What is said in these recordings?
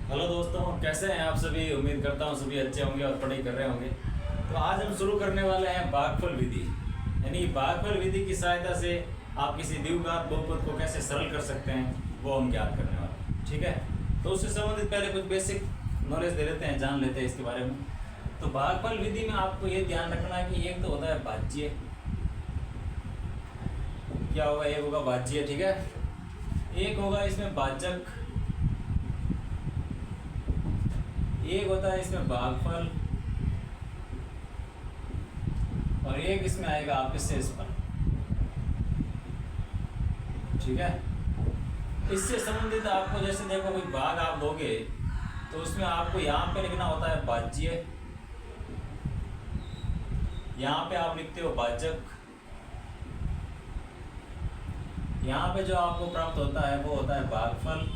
Hello दोस्तों, कैसे हैं आप सभी। उम्मीद करता हूँ सभी अच्छे होंगे और पढ़ाई कर रहे होंगे। तो आज हम शुरू करने वाले हैं भागफल विधि। यानी भागफल विधि की सहायता से आप किसी द्विघात बहुपद को कैसे सरल कर सकते हैं वो हम ज्ञात करने वाले हैं। ठीक है, तो उससे संबंधित पहले कुछ बेसिक नॉलेज दे लेते हैं, जान लेते हैं इसके बारे में। तो भागफल विधि में आपको ये ध्यान रखना है कि एक तो होता है भाज्य। क्या होगा? एक होगा भाज्य, ठीक है। एक होगा इसमें भाजक, एक होता है इसमें भागफल, और एक इसमें आएगा आपके शेषफल। ठीक है, इससे संबंधित आपको जैसे देखो कोई भाग आप दोगे तो उसमें आपको यहाँ पे लिखना होता है भाज्य, यहाँ पे आप लिखते हो भाजक, यहाँ पे जो आपको प्राप्त होता है वो होता है भागफल,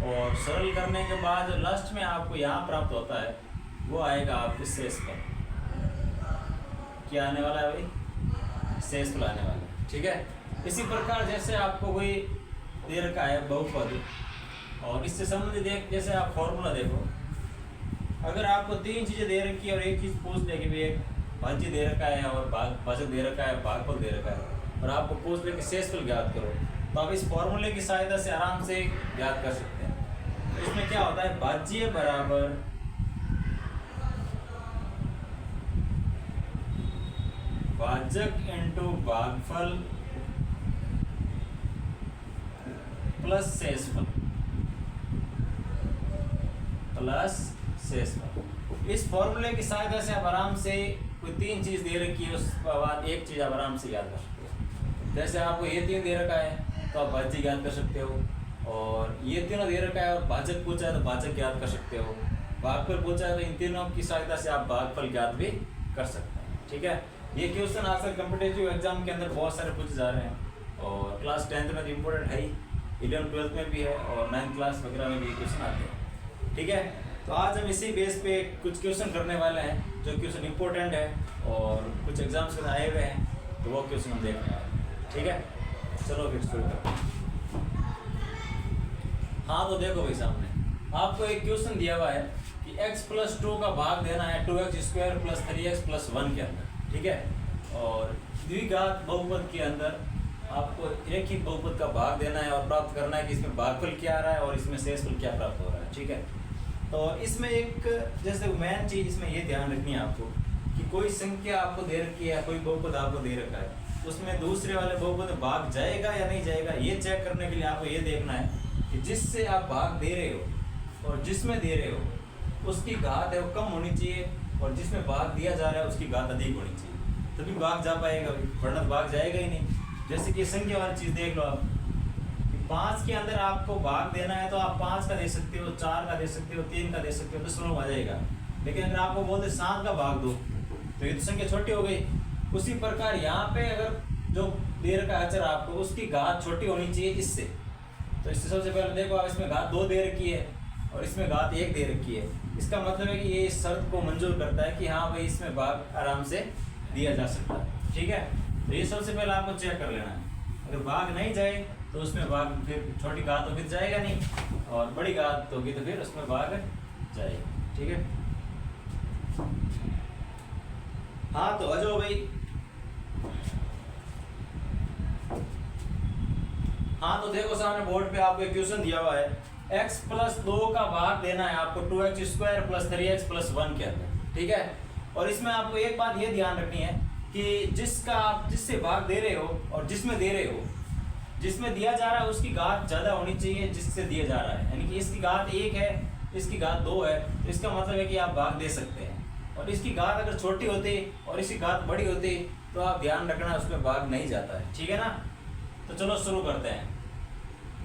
और सरल करने के बाद जो लास्ट में आपको यहाँ प्राप्त होता है वो आएगा आपके शेषफल। क्या आने वाला है भाई? शेषफल आने वाला है। ठीक है, इसी प्रकार जैसे आपको कोई दे रखा है बहुपद, और इससे संबंधित एक जैसे आप फॉर्मूला देखो, अगर आपको तीन चीज़ें दे रखी है और एक चीज़ पूछ ले कि भाई एक भाज्य दे रखा है और भाजक दे रखा है, भागफल दे रखा है, और आपको पूछ ले कि शेषफल ज्ञात करो, तो आप इस फॉर्मूले की सहायता से आराम से ज्ञात कर सकते हैं। तो इसमें क्या होता है? भाज्य बराबर भाजक इंटू भागफल प्लस शेषफल प्लस शेषफल। इस फॉर्मूले की सहायता से आप आराम से कोई तीन चीज दे रखी है उसके बाद एक चीज आप आराम से याद कर सकते हो। जैसे आपको ये तीन दे रखा है तो आप भाज्य ज्ञात कर सकते हो, और ये तीनों दे रखा है और भाजक पूछा है तो भाजक ज्ञात कर सकते हो, भागफल पूछा है तो इन तीनों की सहायता से आप भागफल ज्ञात भी कर सकते हैं। ठीक है, ये क्वेश्चन आजकल कॉम्पिटिटिव एग्जाम के अंदर बहुत सारे पूछे जा रहे हैं, और क्लास 10th में तो इम्पोर्टेंट है ही, 11th 12th में भी है, और 9th क्लास वगैरह में भी क्वेश्चन आते हैं। ठीक है, तो आज हम इसी बेस पे कुछ क्वेश्चन करने वाले हैं जो क्वेश्चन इंपॉर्टेंट है और कुछ एग्जाम्स में आए हुए हैं, तो वो क्वेश्चन हम देखने वाले हैं। ठीक है, चलो फिर शुरू करते हैं। हाँ, तो देखो भाई, सामने आपको एक क्वेश्चन दिया हुआ है कि x + 2 का भाग देना है 2x² + 3x + 1 के अंदर। ठीक है, और द्विघात बहुपद के अंदर आपको एक ही बहुपद का भाग देना है और प्राप्त करना है कि इसमें भागफल क्या आ रहा है और इसमें शेषफल क्या प्राप्त हो रहा है। ठीक है, तो इसमें एक जैसे मेन चीज़ इसमें ये ध्यान रखनी है आपको कि कोई संख्या आपको दे रखी है, कोई बहुपद आपको दे रखा है, उसमें दूसरे वाले बहुपद में भाग जाएगा या नहीं जाएगा, ये चेक करने के लिए आपको ये देखना है कि जिससे आप भाग दे रहे हो और जिसमें दे रहे हो उसकी घात है वो कम होनी चाहिए, और जिसमें भाग दिया जा रहा है उसकी घात अधिक होनी चाहिए, तभी भाग जा पाएगा, वरना भाग जाएगा ही नहीं। जैसे कि संख्या वाली चीज़ देख लो आप कि 5 के अंदर आपको भाग देना है तो आप 5 का दे सकते हो, 4 का दे सकते हो, 3 का दे सकते हो, दशमलव आ जाएगा। लेकिन अगर आपको बोलते 7 का भाग दो तो ये तो संख्या छोटी हो गई। उसी प्रकार यहाँ पे अगर जो दे रखा अचर आपको उसकी घात छोटी होनी चाहिए इससे, तो इससे सबसे पहले देखो आप इसमें घात 2 दे रखी है और इसमें घात 1 दे रखी है। इसका मतलब है कि ये इस शर्त को मंजूर करता है कि हाँ भाई इसमें भाग आराम से दिया जा सकता है। ठीक है, तो ये सबसे पहले आपको चेक कर लेना है। अगर भाग नहीं जाए तो उसमें भाग फिर छोटी घात तो फिर जाएगा नहीं, और बड़ी घात होगी तो फिर उसमें भाग जाएगा। ठीक है, हाँ तो आ जाओ भाई। हाँ, तो देखो सामने बोर्ड पे आपको एक क्वेश्चन दिया हुआ है, x + 2 का भाग देना है आपको 2x² + 3x + 1 के अंदर। ठीक है, और इसमें आपको एक बात ये ध्यान रखनी है कि जिससे भाग दे रहे हो और जिसमें दे रहे हो, जिसमें दिया जा रहा है उसकी घात ज़्यादा होनी चाहिए जिससे दिया जा रहा है। यानी कि इसकी घात 1 है, इसकी घात 2 है, तो इसका मतलब है कि आप भाग दे सकते हैं। और इसकी घात अगर छोटी होती और इसकी घात बड़ी होती तो आप ध्यान रखना उसमें भाग नहीं जाता है। ठीक है ना, तो चलो शुरू करते हैं।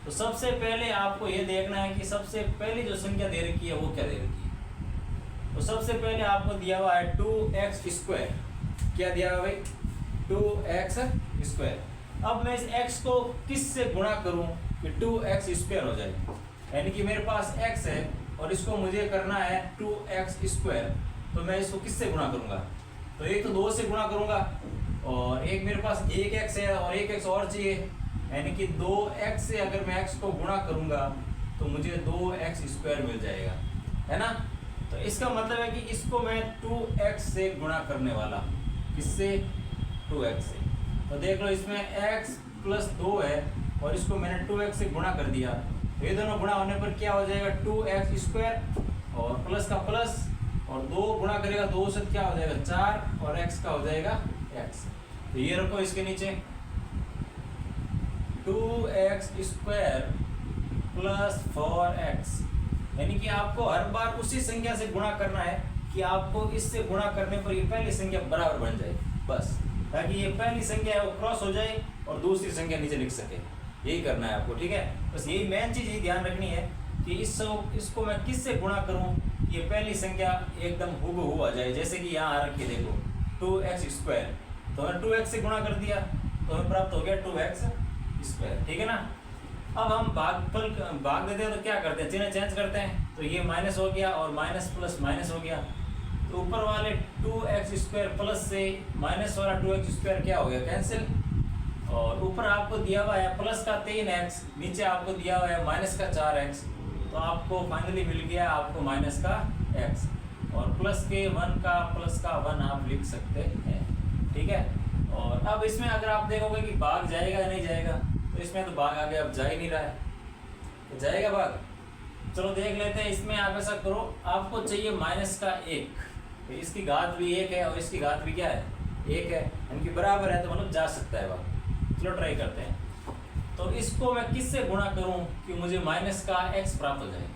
तो सबसे पहले आपको ये देखना है कि सबसे पहली जो संख्या दे रखी है वो क्या दे रखी है। तो सबसे पहले आपको दिया हुआ है 2x²। क्या दिया हुआ भाई? 2x²। अब मैं इस x को किस से गुणा करूं कि 2x² हो जाए। यानी कि मेरे पास x है और इसको मुझे करना है 2x², तो मैं इसको किस से गुणा करूंगा? तो एक तो 2 से गुणा करूंगा, और एक मेरे पास 1x है और 1x और चाहिए, यानी कि 2x से अगर मैं x को गुणा करूंगा तो मुझे 2x² मिल जाएगा, है ना। तो इसका मतलब है कि इसको मैं 2x से गुणा करने वाला, किससे, 2x से। तो देख लो इसमें x + 2 है और इसको मैंने 2x से गुणा कर दिया, तो ये दोनों गुणा होने पर क्या हो जाएगा, 2x² और प्लस का प्लस और 2 गुणा करेगा 2 से क्या हो जाएगा 4 और x का हो जाएगा x। तो ये रखो इसके नीचे 2x² + 4x, यानी कि आपको हर बार उसी संख्या से गुणा करना है कि आपको इससे गुणा करने पर ये पहली संख्या बराबर बन जाए, बस, ताकि ये पहली संख्या है वो क्रॉस हो जाए और दूसरी संख्या नीचे लिख सके। यही करना है आपको, ठीक है। बस यही मेन चीज़ ही ध्यान रखनी है कि इसको मैं किससे गुणा करूं, ये पहली संख्या एकदम हूबहू आ जाए। जैसे कि यहाँ आ रखी देखो 2x², तो मैंने 2x से गुणा कर दिया तो हमें प्राप्त हो गया 2x², ठीक है ना। अब हम भाग देते हैं तो क्या करते हैं, चिन्ह चेंज करते हैं, तो ये माइनस हो गया और माइनस प्लस माइनस हो गया, तो ऊपर वाले 2x² प्लस से माइनस वाला 2x² क्या हो गया, कैंसिल। और ऊपर आपको दिया हुआ है प्लस का 3x, नीचे आपको दिया हुआ है माइनस का 4x, तो आपको फाइनली मिल गया आपको माइनस का x, और प्लस के 1 का प्लस का 1 आप लिख सकते हैं, ठीक है। और अब इसमें अगर आप देखोगे कि भाग जाएगा या नहीं जाएगा, तो इसमें तो भाग आगे अब जा ही नहीं रहा है, तो जाएगा भाग। चलो देख लेते हैं, इसमें आप ऐसा करो, आपको चाहिए माइनस का 1, तो इसकी घात भी 1 है और इसकी घात भी क्या है, 1 है, इनकी बराबर है, तो मतलब जा सकता है भाग। चलो ट्राई करते हैं। तो इसको मैं किससे गुणा करूं कि मुझे माइनस का x प्राप्त हो जाए।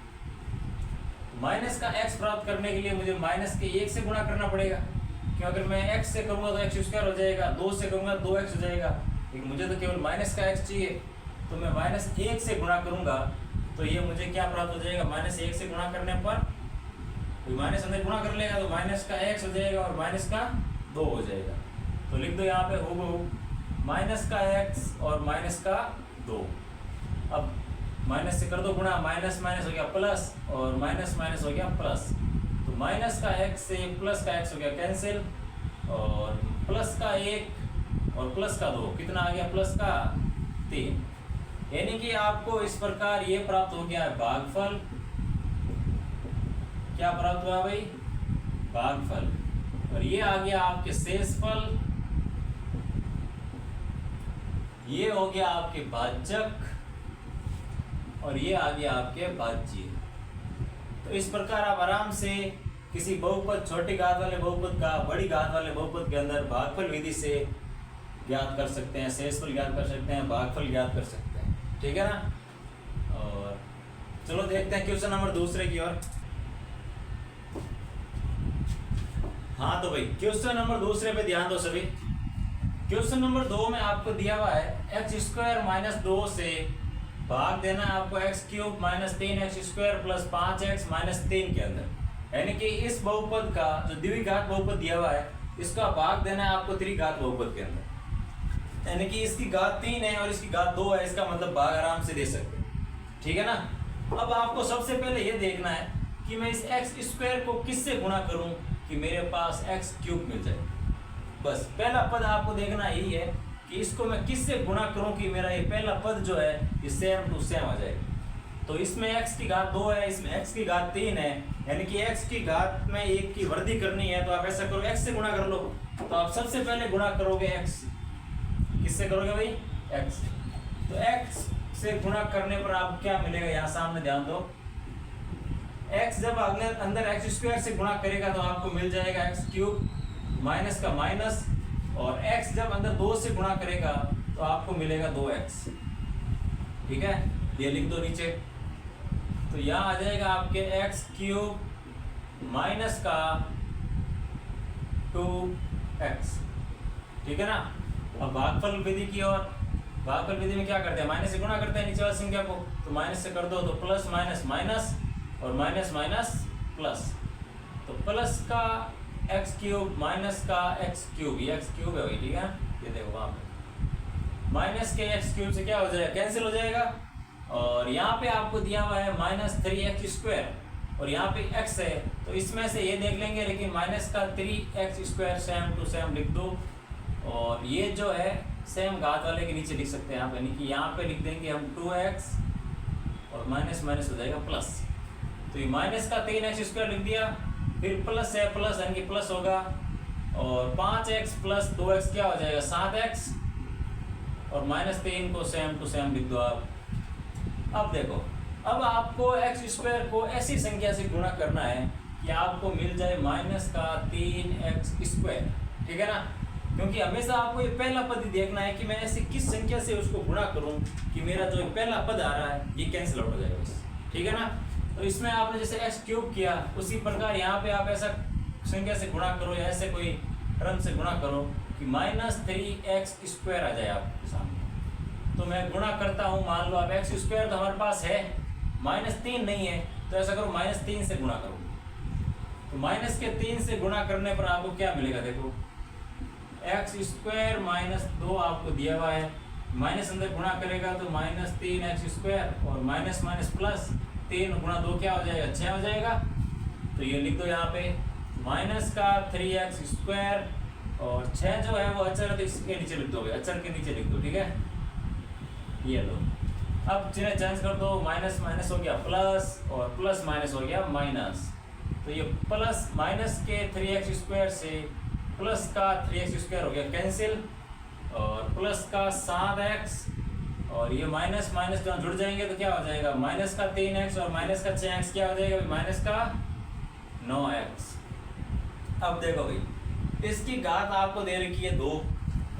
माइनस का x प्राप्त करने के लिए मुझे माइनस के 1 से गुणा करना पड़ेगा, क्योंकि अगर मैं x से करूंगा तो x² हो जाएगा, 2 से करूंगा 2x हो जाएगा, लेकिन मुझे तो केवल माइनस का x चाहिए, तो मैं -1 से गुणा करूंगा, तो ये मुझे क्या प्राप्त हो जाएगा, -1 से गुणा करने पर माइनस अंदर गुणा कर लेगा तो माइनस का x हो जाएगा और माइनस का 2 हो जाएगा। तो लिख दो यहाँ पे हूबहू माइनस का x और माइनस का 2। अब माइनस से कर दो गुणा, माइनस माइनस हो गया प्लस और माइनस माइनस हो गया प्लस, तो माइनस का x से प्लस का x हो गया कैंसिल, और प्लस का 1 और प्लस का 2 कितना आ गया, प्लस का 3। यानी कि आपको इस प्रकार ये प्राप्त हो गया है भागफल। क्या प्राप्त हुआ भाई, भागफल। और ये आ गया आपके शेषफल, ये हो गया आपके भाजक, और ये आ गया आपके भाज्य। तो इस प्रकार आप आराम से किसी बहुपद, छोटी घात वाले बहुपद का बड़ी घात वाले बहुपद के अंदर भागफल विधि से ज्ञात कर सकते हैं, शेषफल ज्ञात कर सकते हैं, भागफल ज्ञात कर सकते हैं, ठीक है ना। और चलो देखते हैं क्वेश्चन नंबर दूसरे की ओर। हाँ तो भाई क्वेश्चन नंबर दूसरे पे ध्यान दो सभी। क्वेश्चन नंबर 2 में आपको दिया हुआ है x² - 2 से भाग देना है आपको x³ - 3x² + 5x - 3 के अंदर, यानी कि इस बहुपद का जो द्विघात बहुपद दिया हुआ है इसका भाग देना है आपको त्रिघात बहुपद के अंदर, यानी कि इसकी घात 3 है और इसकी घात 2 है, इसका मतलब भाग आराम से दे सकते हैं, ठीक है ना। अब आपको सबसे पहले ये देखना है कि मैं इस x² को किससे गुणा करूं कि मेरे पास x³ मिल जाए। बस पहला पद आपको देखना यही है कि इसको मैं किससे गुणा करूं कि मेरा ये पहला पद जो है ये सेम टू सेम आ जाए। तो इसमें x की घात 2 है, इसमें x की घात 3 है, यानी कि x की घात में 1 की वृद्धि करनी है, तो आप ऐसा करो x से गुणा कर लो। तो आप सबसे पहले गुणा करोगे x, किससे करोगे भाई, x। तो x से गुणा करने पर आपको क्या मिलेगा, यहाँ सामने ध्यान दो, x जब अंदर x² से गुणा करेगा तो आपको मिल जाएगा x³ माइनस का माइनस, और x जब अंदर 2 से गुणा करेगा तो आपको मिलेगा 2x, ठीक है। ये लिख दो नीचे, तो यहाँ आ जाएगा आपके x³ माइनस का 2x, ठीक है ना। अब भागफल विधि की ओर, भागफल विधि में क्या करते हैं, माइनस से गुणा करते हैं नीचे वाली संख्या को, तो माइनस से कर दो तो प्लस माइनस माइनस और माइनस माइनस प्लस, तो प्लस का x³ माइनस का x³, ये x³ है, ठीक है। ये देखो वहाँ पे माइनस के x³ से क्या हो जाएगा, कैंसिल हो जाएगा, और यहाँ पे आपको दिया हुआ है -3x² और यहाँ पे x है, तो इसमें से ये देख लेंगे, लेकिन माइनस का 3x² सेम टू सेम लिख दो, और ये जो है सेम घात वाले के नीचे लिख सकते हैं आप, यानी कि यहाँ पे लिख देंगे हम 2x और माइनस माइनस हो जाएगा प्लस। तो ये माइनस का 3x² लिख दिया, फिर प्लस है प्लस यानी कि प्लस होगा, और 5x प्लस 2x क्या हो जाएगा 7x, और -3 को सेम टू सेम लिख दो आप। अब देखो, अब आपको x² को ऐसी संख्या से गुणा करना है कि आपको मिल जाए माइनस का 3x², ठीक है ना। क्योंकि हमेशा आपको ये पहला पद ही देखना है कि मैं ऐसी किस संख्या से उसको गुणा करूं कि मेरा जो पहला पद आ रहा है ये कैंसिल आउट हो जाएगा बस, ठीक है ना। तो इसमें आपने जैसे x³ किया, उसी प्रकार यहाँ पे आप ऐसा संख्या से गुणा करो या ऐसे कोई टर्म से गुणा करो कि -3x² आ जाए आपके सामने। तो मैं गुणा करता हूँ, मान लो आप x² तो हमारे पास है, -3 नहीं है, तो ऐसा करो -3 से गुणा करो। तो -3 से गुणा करने पर आपको क्या मिलेगा, देखो x² - 2 आपको दिया हुआ है, माइनस अंदर गुणा करेगा तो -3x² और माइनस माइनस प्लस 3 गुणा 2 क्या हो जाएगा 6 हो जाएगा। तो ये लिख दो यहाँ पे माइनस का 3x² और 6 जो है वो अचर है तो इसके नीचे लिख दोगे, अचर के नीचे लिख दो, ठीक है। ये लो, अब जिन्हें चेंज कर दो, माइनस माइनस हो गया प्लस और प्लस माइनस हो गया माइनस। तो ये प्लस माइनस के 3x² से प्लस का 3x² हो गया कैंसिल, और प्लस का 7x और ये माइनस माइनस जहाँ जुड़ जाएंगे तो क्या हो जाएगा माइनस का 3x और माइनस का 6x क्या हो जाएगा माइनस का 9x। अब देखो भाई, इसकी घात आपको दे रखी है 2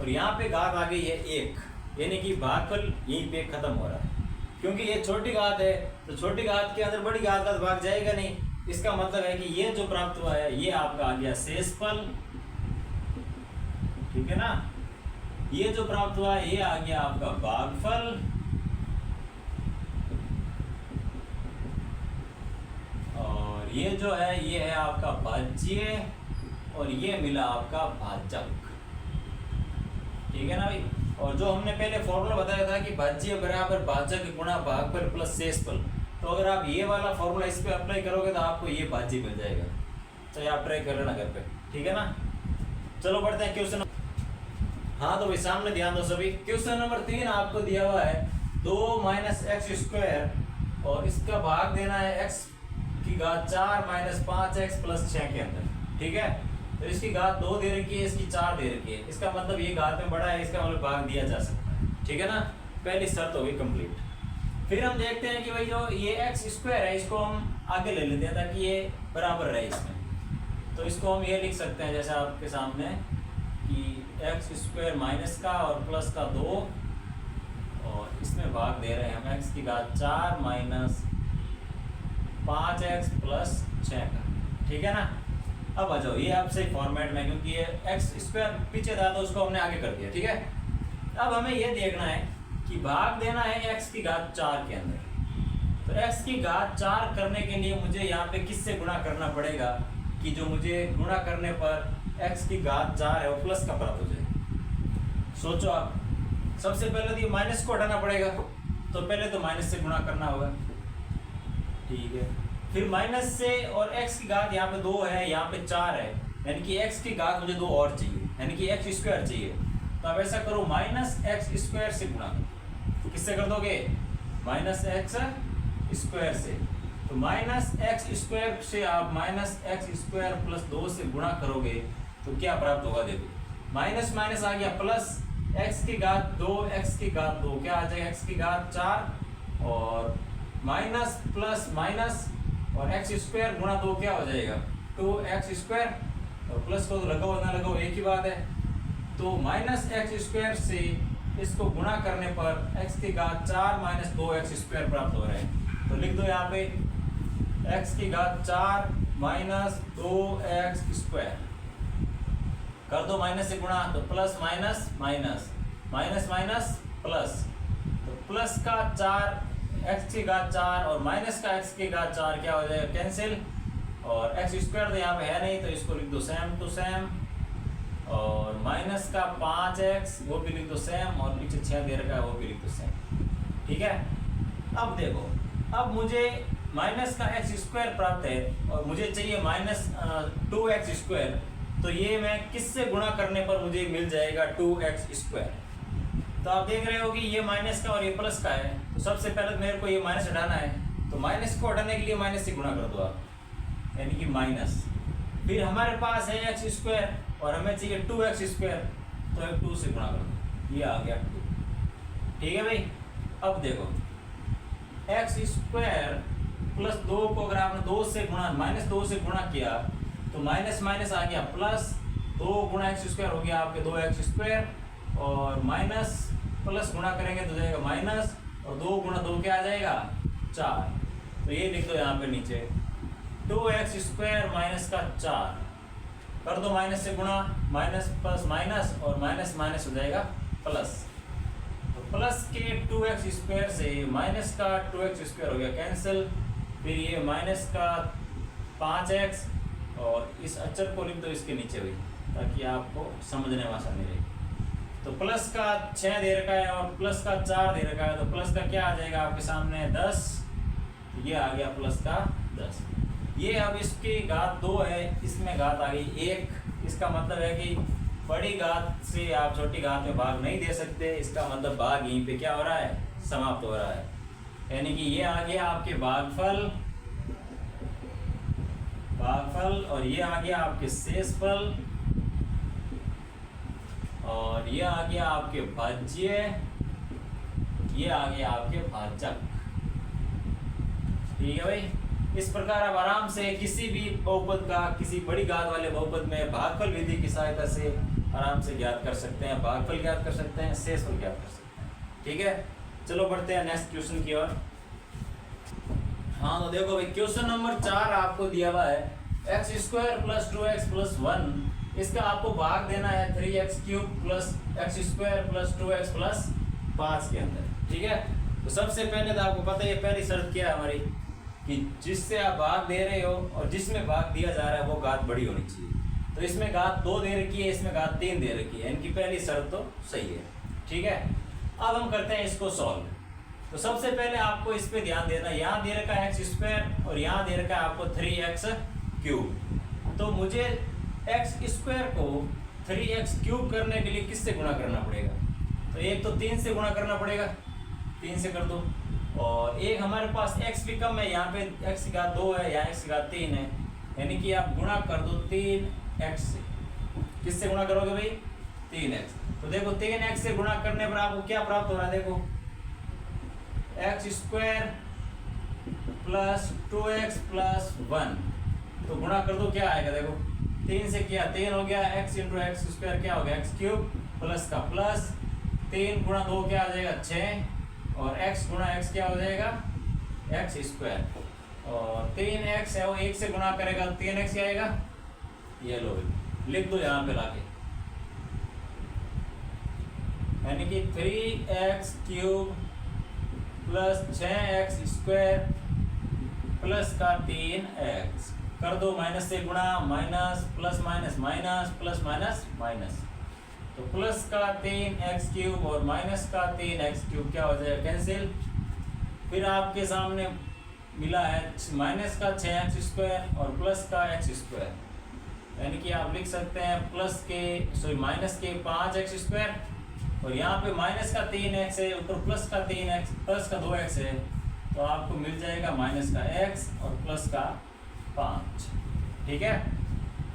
और यहाँ पे घात आ गई है 1, यानी कि भागफल यहीं पे खत्म हो रहा है। क्योंकि ये छोटी घात है तो छोटी घात के अंदर बड़ी घात का भाग जाएगा नहीं, इसका मतलब है कि ये जो प्राप्त हुआ है ये आपका आ गया शेषफल, ठीक है ना। ये जो प्राप्त हुआ है ये आ गया आपका भागफल, और ये जो है ये है आपका भाज्य, और ये मिला आपका भाजक, ठीक है ना भाई। और जो हमने पहले फॉर्मूला बताया था कि भाज्य बराबर भाजक गुणा भागफल प्लस शेषफल, तो अगर आप ये वाला फॉर्मूला इस पे अप्लाई करोगे तो आपको ये भाज्य मिल जाएगा। तो आप ट्राई कर लेना घर पे, ठीक है ना। चलो बढ़ते हैं क्वेश्चन। हाँ तो भाई सामने ध्यान दो सभी, क्वेश्चन नंबर 3 आपको दिया हुआ है 2 - x² और इसका भाग देना है x की घात 4 - 5x + 6 के अंदर, ठीक है। तो इसकी घात 2 दे रखी है, इसकी 4 दे रखी है, इसका मतलब ये घात में बड़ा है, इसका मतलब भाग दिया जा सकता है, ठीक है ना। पहली शर्त हो गई कंप्लीट। फिर हम देखते हैं कि भाई जो ये x² है इसको हम आगे ले लेते हैं ताकि ये बराबर रहे इसमें। तो इसको हम ये लिख सकते हैं जैसे आपके सामने कि x² माइनस का और प्लस का 2 और इसमें भाग दे रहे हैं हम x की घात 4 - 5x + 6 का, ठीक है ना। अब आ जाओ, ये आप सही फॉर्मेट में, क्योंकि ये x² पीछे था तो उसको हमने आगे कर दिया, ठीक है। अब हमें ये देखना है कि भाग देना है x की घात 4 के अंदर। तो x की घात 4 करने के लिए मुझे यहाँ पे किससे गुणा करना पड़ेगा कि जो मुझे गुणा करने पर x की घात 4 है वो प्लस का प्राप्त हो जाए। सोचो आप, सबसे पहले तो ये माइनस को हटाना पड़ेगा, तो पहले तो माइनस से गुणा करना होगा, ठीक है। फिर माइनस से, और x की घात यहाँ पे 2 है, यहाँ पे 4 है, यानी कि x की घात मुझे 2 और चाहिए, यानी कि x² चाहिए। तो अब ऐसा करो -x² से गुणा करो। किससे कर दोगे -x² से। तो -x² से आप -x² + 2 से गुणा करोगे तो क्या प्राप्त होगा, देखो माइनस माइनस आ गया प्लस, x की घात 2 x की घात 2 क्या आ जाएगा x की घात 4 और माइनस प्लस माइनस और x² गुणा 2 क्या हो जाएगा 2x², और प्लस को तो लगाओ ना लगाओ एक ही बात है। तो -x² से इसको गुणा करने पर x की घात 4 - 2x² प्राप्त हो रहे हैं। तो लिख दो यहाँ पे x की घात 4 - 2x² कर दो, माइनस से गुणा तो plus minus minus minus minus plus, तो प्लस का 4 x की घात 4 और माइनस का x की घात 4 क्या हो जाएगा कैंसिल, और x² तो यहाँ पे है नहीं तो इसको लिख दो सेम टू सेम, और माइनस का 5x वो भी लिख दो सेम, और पीछे 6 दे रखा है वो भी लिख दो सेम, ठीक है। अब देखो, अब मुझे माइनस का x² प्राप्त है और मुझे चाहिए -2x², तो ये मैं किससे गुणा करने पर मुझे मिल जाएगा 2x²। तो आप देख रहे हो कि ये माइनस का और ये प्लस का है, तो सबसे पहले मेरे को ये माइनस हटाना है, तो माइनस को हटाने के लिए माइनस से गुणा कर दो आप, यानी कि माइनस। फिर हमारे पास है एक्स स्क्वायर और हमें चाहिए 2x स्क्वायर, तो 2 से गुणा कर दो, ये आ गया 2। ठीक है भाई। अब देखो एक्स स्क्वायर प्लस 2 को अगर आपने 2 से गुणा -2 से गुणा किया तो माइनस माइनस आ गया प्लस, 2 गुणा एक्स स्क्वायर हो गया आपके 2x स्क्वायर, और माइनस प्लस गुणा करेंगे तो जाएगा माइनस, और 2 गुणा 2 क्या आ जाएगा 4। तो ये लिख दो यहाँ पे नीचे 2x स्क्वायर माइनस का 4 कर दो, माइनस से गुणा, माइनस प्लस माइनस और माइनस माइनस हो जाएगा प्लस। तो प्लस के 2x स्क्वायर से माइनस का 2x स्क्वायर हो गया कैंसिल, फिर ये माइनस का 5x और इस अक्षर को लिख दो इसके नीचे भी, ताकि आपको समझने में आसानी रहे। तो प्लस का 6 दे रखा है और प्लस का 4 दे रखा है, तो प्लस का क्या आ जाएगा आपके सामने 10, ये आ गया प्लस का 10। ये अब इसकी घात 2 है, इसमें घात आ गई 1, इसका मतलब है कि बड़ी घात से आप छोटी घात में भाग नहीं दे सकते, इसका मतलब भाग यहीं पे क्या हो रहा है, समाप्त हो रहा है। यानी कि ये आ गया आपके भागफल, और ये आ गया आपके शेषफल, और ये आ गया आपके भाज्य, ये आ गया आपके भाजक। ठीक है भाई। इस प्रकार आप आराम से किसी भी बहुपद का किसी बड़ी घात वाले बहुपद में भागफल विधि की सहायता से आराम से ज्ञात कर सकते हैं, भागफल ज्ञात कर सकते हैं, शेषफल ज्ञात कर सकते हैं। ठीक है, चलो बढ़ते हैं नेक्स्ट क्वेश्चन की ओर। हाँ तो देखो भाई क्वेश्चन नंबर 4 आपको दिया हुआ है x square plus 2x plus 1, इसका आपको भाग देना है 3x cube plus x square plus 2x plus 5 के अंदर। ठीक है, तो सबसे पहले तो आपको पता है पहली शर्त क्या है हमारी, कि जिससे आप भाग दे रहे हो और जिसमें भाग दिया जा रहा है वो घात बड़ी होनी चाहिए। तो इसमें घात 2 दे रखी है, इसमें घात 3 दे रखी है, इनकी पहली शर्त तो सही है। ठीक है, अब हम करते हैं इसको सॉल्व। तो सबसे पहले आपको इस पे ध्यान देना, यहाँ दे रखा है एक्स स्क्वायर और यहाँ दे रखा है आपको 3x क्यूब। तो मुझे एक्स स्क्वायर को 3x क्यूब करने के लिए किससे गुणा करना पड़ेगा, तो एक तो 3 से गुणा करना पड़ेगा, 3 से कर दो, और एक हमारे पास x भी कम है, यहाँ पे x की घात 2 है, यहाँ x की घात 3 है, यानी कि आप गुणा कर दो 3x से। किससे गुणा करोगे भाई, 3x। तो देखो 3x से गुणा करने पर आपको क्या प्राप्त हो रहा है, देखो x square plus 2x plus 1, तो गुणा कर दो क्या आएगा, देखो 3 से किया 3 हो गया, x इंटू एक्स स्क्वायर क्या हो गया x क्यूब प्लस का प्लस 3 गुणा 2 क्या आ जाएगा 6, और x गुणा x क्या हो जाएगा x स्क्वायर, और 3x है वो 1 से गुणा करेगा 3x आएगा, ये लो लिख दो यहाँ पे लाके, यानी कि 3x cube plus 6x square plus का 3x कर दो, माइनस से गुणा, minus plus minus minus plus minus minus, तो प्लस का 3x क्यूब और माइनस का 3x क्यूब क्या हो जाएगा कैंसिल। फिर आपके सामने मिला है माइनस का 6x स्क्वायर और प्लस का x स्क्वायर, यानी कि आप लिख सकते हैं प्लस के माइनस के 5x स्क्वायर, और यहाँ पे माइनस का 3x है, ऊपर प्लस का 3x प्लस का 2x है, तो आपको मिल जाएगा माइनस का x और प्लस का 5। ठीक है,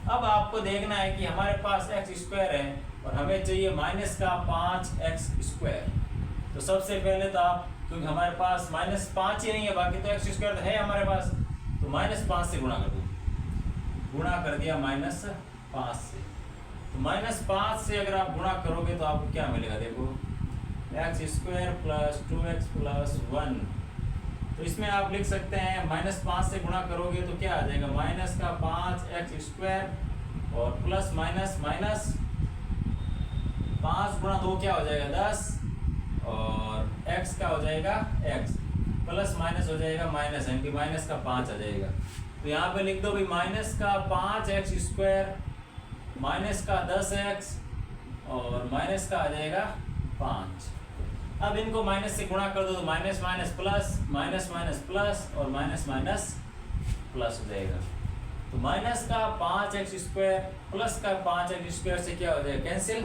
अब आपको देखना है कि हमारे पास x स्क्वायर है और हमें चाहिए माइनस का 5x स्क्वायर। तो सबसे पहले तो आप, क्योंकि हमारे पास माइनस 5 ही नहीं है, बाकी तो x स्क्वायर है हमारे पास, तो माइनस 5 से गुणा कर दो, गुणा कर दिया माइनस 5 से। तो माइनस 5 से अगर आप गुणा करोगे तो आपको क्या मिलेगा, देखो x square plus 2x plus 1, तो इसमें आप लिख सकते हैं माइनस 5 से गुणा करोगे तो क्या आ जाएगा माइनस का 5x स्क्वायर और प्लस माइनस माइनस 5 गुणा 2 क्या हो जाएगा 10, और x का हो जाएगा x, प्लस माइनस हो जाएगा माइनस, यानी कि माइनस का 5 आ जाएगा। तो यहाँ पे लिख दो भाई माइनस का 5x स्क्वायर माइनस का 10x और माइनस का आ जाएगा 5। अब इनको माइनस से गुणा कर दो तो minus minus plus, minus minus plus और माइनस माइनस प्लस हो जाएगा। तो माइनस का 5x स्क्वायर प्लस का 5x स्क्वायर से क्या हो जाएगा कैंसिल,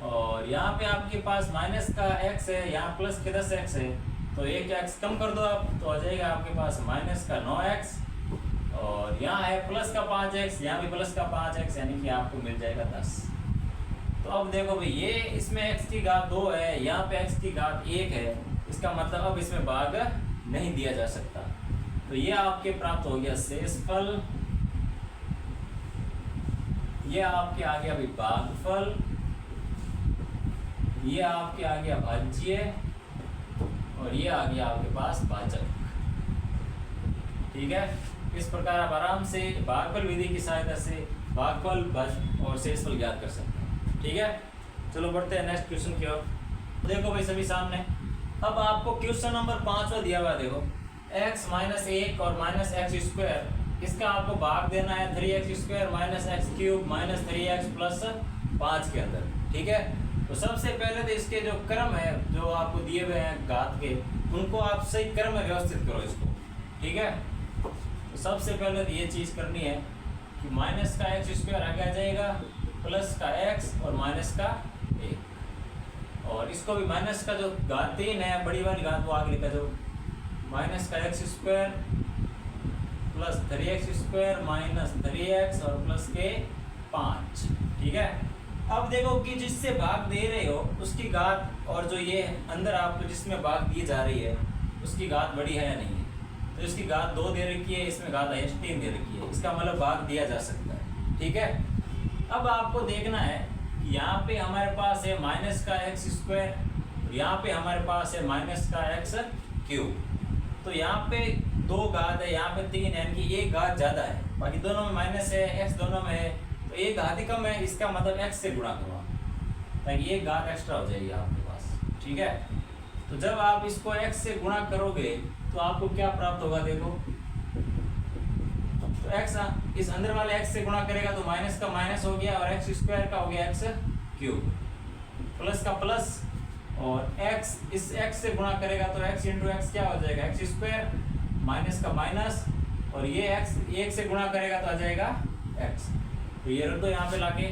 और यहाँ पे आपके पास माइनस का x है, यहाँ प्लस के 10x है, तो एक x कम कर दो आप, तो आ जाएगा आपके पास माइनस का 9x। और यहाँ है प्लस का 5x, यहाँ भी प्लस का 5x, यानी कि आपको मिल जाएगा 10। तो अब देखो भाई, ये इसमें x की घात 2 है, यहाँ पे x की घात 1 है, इसका मतलब अब इसमें भाग नहीं दिया जा सकता। तो ये आपके प्राप्त हो गया शेषफल, ये आपके आ गया भाई भागफल, ये आपके आ गया भाज्य, और ये आ गया आपके पास भाजक। ठीक है, इस प्रकार आप आराम से भागफल विधि की सहायता से भागफल, भाज्य और शेषफल ज्ञात कर सकते हैं। ठीक है, चलो बढ़ते हैं नेक्स्ट क्वेश्चन की ओर। देखो भाई सभी सामने, अब आपको क्वेश्चन नंबर 5 दिया हुआ, देखो x माइनस 1 और माइनस एक्स स्क्वायर, इसका आपको भाग देना है 3x square minus x cube minus 3x plus 5 के अंदर। ठीक है, तो सबसे पहले तो इसके जो क्रम है जो आपको दिए हुए हैं घात के, उनको आप सही क्रम में व्यवस्थित करो इसको। ठीक है, तो सबसे पहले तो ये चीज़ करनी है कि माइनस का एक्स स्क्वायर आगे आ जाएगा, प्लस का x और माइनस का 1, और इसको भी माइनस का जो घात 3 है बड़ी वाली घात वो आगे लिखा जाओ, माइनस का x square plus 3x square minus 3x और प्लस के 5। ठीक है, अब देखो कि जिससे भाग दे रहे हो उसकी घात, और जो ये अंदर आपको जिसमें भाग दी जा रही है उसकी घात बड़ी है या नहीं है। तो इसकी घात 2 दे रखी है, इसमें घात 3 दे रखी है, इसका मतलब भाग दिया जा सकता है। ठीक है, अब आपको देखना है कि यहाँ पे हमारे पास है माइनस का एक्स स्क्वायर, यहाँ पे हमारे पास है माइनस का एक्स क्यूब। तो यहाँ पे 2 घात है, यहाँ पे 3 है, यानी कि एक घात ज़्यादा है, बाकी दोनों में माइनस है, एक्स दोनों में है, तो एक घात ही कम है, इसका मतलब एक्स से गुणा करो ताकि एक घात एक्स्ट्रा हो जाएगी आपके पास। ठीक है, तो जब आप इसको एक्स से गुणा करोगे तो आपको क्या प्राप्त होगा, देखो तो एक्स इस अंदर वाले एक्स से गुणा करेगा तो माइनस का माइनस हो गया और एक्स स्क्वायर का हो गया एक्स क्यूब, प्लस का प्लस, और x इस x से गुणा करेगा तो x इंटू एक्स क्या हो जाएगा, एक्स स्क्वायर, माइनस का माइनस, और ये x 1 से गुणा करेगा तो आ जाएगा x। तो ये रख दो यहाँ पे लाके,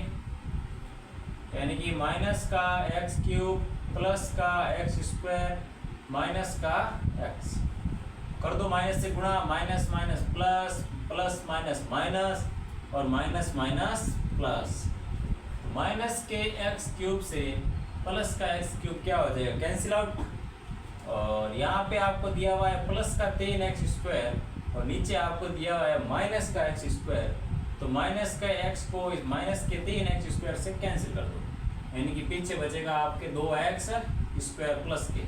यानी कि माइनस का एक्स क्यूब प्लस का एक्स स्क्वायर माइनस का x, कर दो माइनस से गुणा, minus minus plus, plus minus minus, और माइनस माइनस प्लस, माइनस के एक्स क्यूब से प्लस का एक्स क्यूब क्या हो जाएगा, कैंसिल आउट, और यहाँ पे आपको दिया हुआ है प्लस का 3x स्क्वायर और नीचे आपको दिया हुआ है माइनस का एक्स स्क्वायर, तो माइनस का x को इस माइनस के 3x स्क्वायर से कैंसिल कर दो, यानी कि पीछे बचेगा आपके 2x स्क्वायर प्लस के,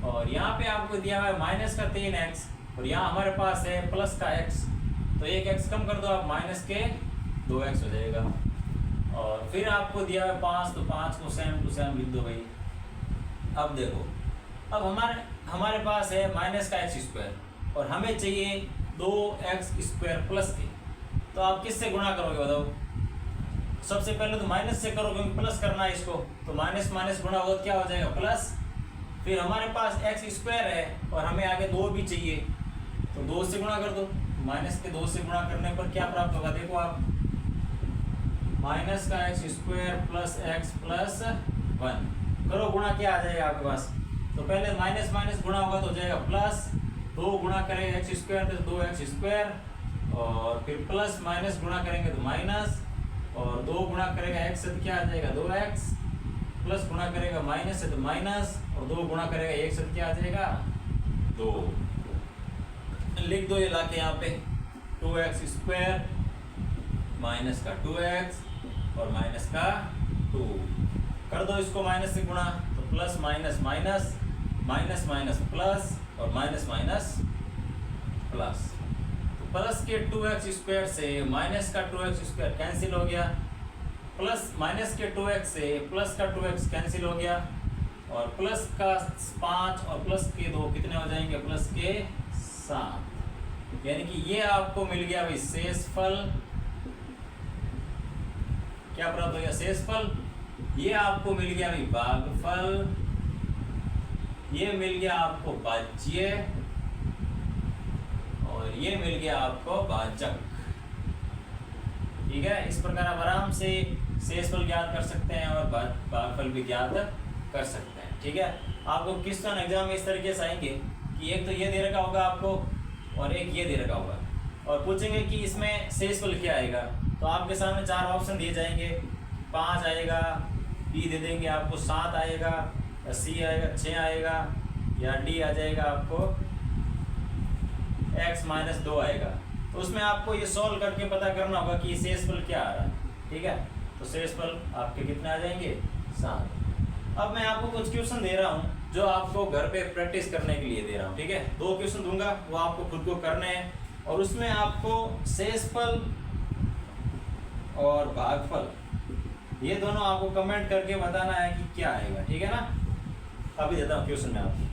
और यहाँ पे आपको दिया हुआ है माइनस का 3x और यहाँ हमारे पास है प्लस का x, तो एक x कम कर दो आप, माइनस के 2x हो जाएगा, और फिर आपको दिया है 5, तो 5 को सेम टू सेम लिख दो भाई। अब देखो, अब हमारे पास है माइनस का एक्स स्क्वायर और हमें चाहिए 2x स्क्वायर प्लस के, तो आप किससे गुणा करोगे बताओ, सबसे पहले तो माइनस से करो क्योंकि प्लस करना है इसको, तो माइनस माइनस गुणा हो क्या हो जाएगा प्लस, फिर हमारे पास एक्स स्क्वायर है और हमें आगे 2 भी चाहिए, तो 2 से गुणा कर दो, माइनस के 2 से गुणा करने पर क्या प्राप्त होगा, देखो आप, माइनस का x square plus x plus 1 करो, गुणा क्या आ जाएगा आपके पास, तो पहले माइनस माइनस गुणा होगा तो हो जाएगा प्लस, 2 गुणा करेंगे एक्स स्क्वायर तो 2x स्क्वायर, और फिर प्लस माइनस गुणा करेंगे तो माइनस, और 2 गुणा करेगा x से तो क्या आ जाएगा 2x, प्लस गुणा करेगा माइनस से तो माइनस, और 2 गुणा करेगा 1 से तो क्या आ जाएगा 2। लिख दो ये लाके यहाँ पे 2x स्क्वायर माइनस का 2x और माइनस का 2, कर दो इसको माइनस से गुणा, तो plus minus minus, minus minus plus, और माइनस माइनस प्लस, तो प्लस के 2x स्क्वायर से माइनस का 2x स्क्वायर कैंसिल हो गया, प्लस माइनस के 2x से प्लस का 2x कैंसिल हो गया, और प्लस का 5 और प्लस के 2 कितने हो जाएंगे, प्लस के 7, यानी कि ये आपको मिल गया भाई शेषफल, क्या प्राप्त हो गया शेषफल, ये आपको मिल गया भाई भागफल, ये मिल गया आपको भाज्य, और ये मिल गया आपको भाजक। ठीक है, इस प्रकार आप आराम से शेषफल ज्ञात कर सकते हैं और भागफल भी ज्ञात कर सकते हैं। ठीक है, आपको क्वेश्चन एग्जाम में इस तरीके से आएंगे कि एक तो ये दे रखा होगा आपको और एक ये दे रखा होगा, और पूछेंगे कि इसमें शेषफल क्या आएगा, तो आपके सामने 4 ऑप्शन दिए जाएंगे, 5 आएगा, बी दे देंगे आपको 7 आएगा, या सी आएगा 6 आएगा, या डी आ जाएगा आपको x-2 आएगा। तो उसमें आपको ये सॉल्व करके पता करना होगा कि शेषफल क्या आ रहा है। ठीक है, तो शेषफल आपके कितने आ जाएंगे, 7। अब मैं आपको कुछ क्वेश्चन दे रहा हूँ जो आपको घर पे प्रैक्टिस करने के लिए दे रहा हूँ। ठीक है, 2 क्वेश्चन दूंगा, वो आपको खुद को करने हैं, और उसमें आपको शेषफल और भागफल ये दोनों आपको कमेंट करके बताना है कि क्या आएगा। ठीक है ना, अभी देता हूँ क्वेश्चन में आपको।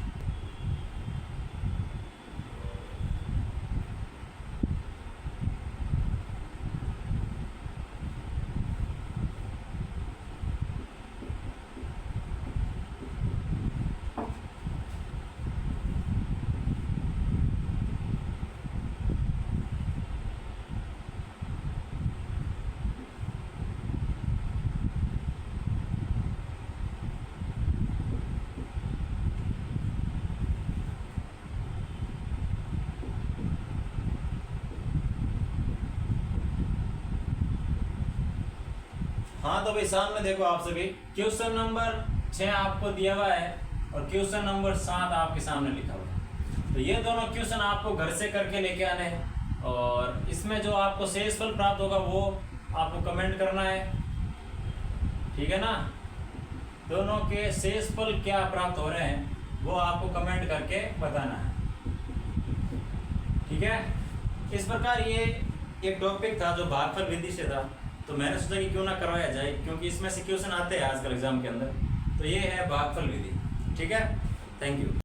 हाँ तो भाई सामने देखो आप सभी, क्वेश्चन नंबर 6 आपको दिया हुआ है और क्वेश्चन नंबर 7 आपके सामने लिखा हुआ है। तो ये दोनों क्वेश्चन आपको घर से करके लेके आने हैं, और इसमें जो आपको शेषफल प्राप्त होगा वो आपको कमेंट करना है। ठीक है ना, दोनों के शेषफल क्या प्राप्त हो रहे हैं वो आपको कमेंट करके बताना है। ठीक है, इस प्रकार ये एक टॉपिक था जो भागफल विधि से था, तो मैंने सोचा कि क्यों ना करवाया जाए, क्योंकि इसमें से क्वेश्चन आते हैं आजकल एग्जाम के अंदर। तो ये है भागफल विधि। ठीक है, थैंक यू।